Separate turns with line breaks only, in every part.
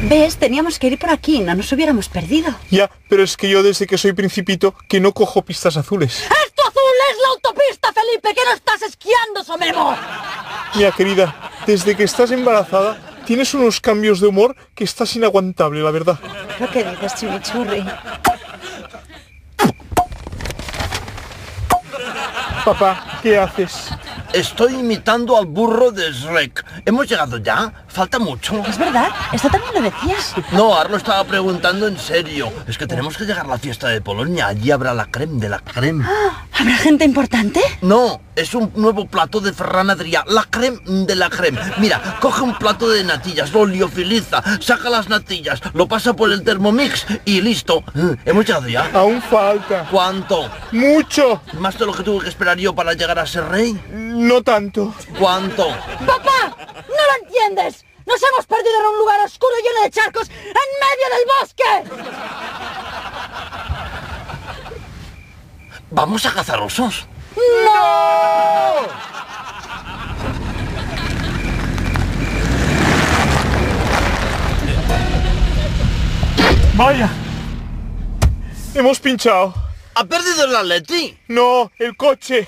¿Ves? Teníamos que ir por aquí, no nos hubiéramos perdido.
Ya, pero es que yo desde que soy principito que no cojo pistas azules.
¡Esto azul es la autopista, Felipe! ¡Que no estás esquiando, somemo!
Mira, querida, desde que estás embarazada tienes unos cambios de humor que estás inaguantable, la verdad.
¿Pero qué dices, chimichurri?
Papá, ¿qué haces?
Estoy imitando al burro de Shrek. ¿Hemos llegado ya? ¿Falta mucho?
¿Es verdad? ¿Esto también lo decías?
No, ahora lo estaba preguntando en serio. Es que tenemos que llegar a la fiesta de Polonia. Allí habrá la creme de la creme.
¿Habrá gente importante?
No, es un nuevo plato de Ferran Adrià. La creme de la creme. Mira, coge un plato de natillas, lo liofiliza, saca las natillas, lo pasa por el Thermomix y listo. ¿Hemos llegado ya?
Aún falta.
¿Cuánto?
¡Mucho!
¿Más de lo que tuve que esperar yo para llegar a ser rey?
No tanto.
¿Cuánto?
¡Papá! ¡No lo entiendes! ¡Nos hemos perdido en un lugar oscuro lleno de charcos en medio del bosque!
¿Vamos a cazar osos?
¡No! Vaya. Hemos pinchado.
¿Ha perdido el Atleti?
No, el coche.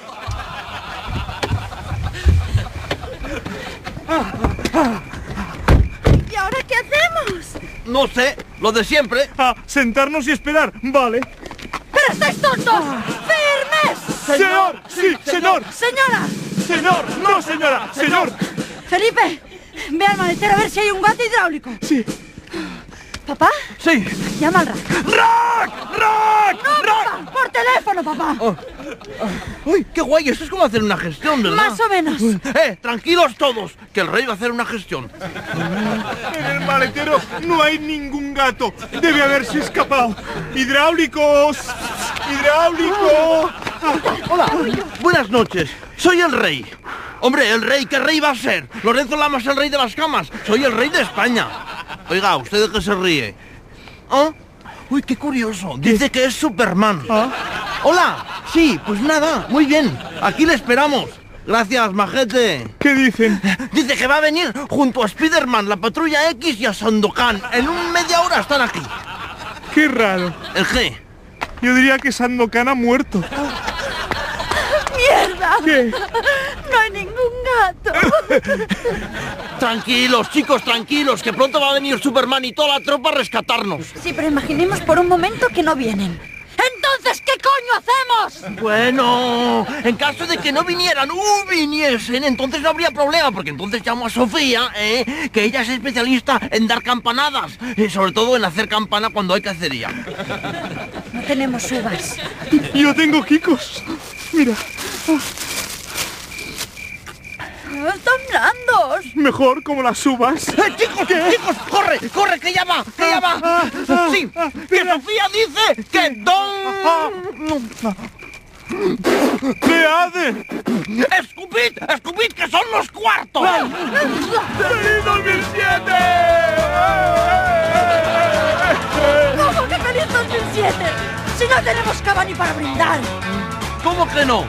¿Y ahora qué hacemos?
No sé, lo de siempre.
Sentarnos y esperar, vale.
¡Pero estáis tontos! ¡Firmes!
¡Señor! ¡Sí, señor!
¡Señora!
¡Señor! ¡No, señora! ¡Señor!
Felipe, ve al maletero a ver si hay un gato hidráulico.
Sí.
¿Papá?
Sí.
Llama al rack.
¡Rack!
¡Papá! ¡Por teléfono, papá!
¡Uy, qué guay! Esto es como hacer una gestión, ¿verdad?
Más o menos.
Tranquilos todos, que el rey va a hacer una gestión.
En el maletero no hay ningún gato. Debe haberse escapado. ¡Hidráulicos! ¡Hidráulico!
Hola, buenas noches. Soy el rey. Hombre, el rey, ¿qué rey va a ser? Lorenzo Lama es el rey de las camas. Soy el rey de España. Oiga, ¿usted de qué se ríe? ¿Ah? Uy, qué curioso. Dice que es Superman. Hola. Sí, pues nada, muy bien. Aquí le esperamos. Gracias, majete.
¿Qué dicen?
Dice que va a venir junto a Spiderman, la Patrulla X y a Sandokan. En media hora están aquí.
Qué raro.
¿El qué?
Yo diría que Sandokan ha muerto.
¡Mierda!
¿Qué?
¡No hay ningún gato!
Tranquilos, chicos, tranquilos, que pronto va a venir Superman y toda la tropa a rescatarnos.
Sí, pero imaginemos por un momento que no vienen.
¡Entonces qué coño hacemos!
Bueno, en caso de que no vinieran viniesen, entonces no habría problema, porque entonces llamo a Sofía, que ella es especialista en dar campanadas, sobre todo en hacer campana cuando hay cacería.
No tenemos uvas.
Yo tengo kikos. Mira,
¡Están blandos!
mejor como las uvas.
Chicos, chicos, corre, corre, que ya va, que ya va. Sí, que Sofía dice que
¿Qué hace?
¡Escupid, que son los cuartos!
¡Feliz 2007!
¿Cómo que feliz 2007? Si no tenemos cava ni para brindar.
¿Cómo que no?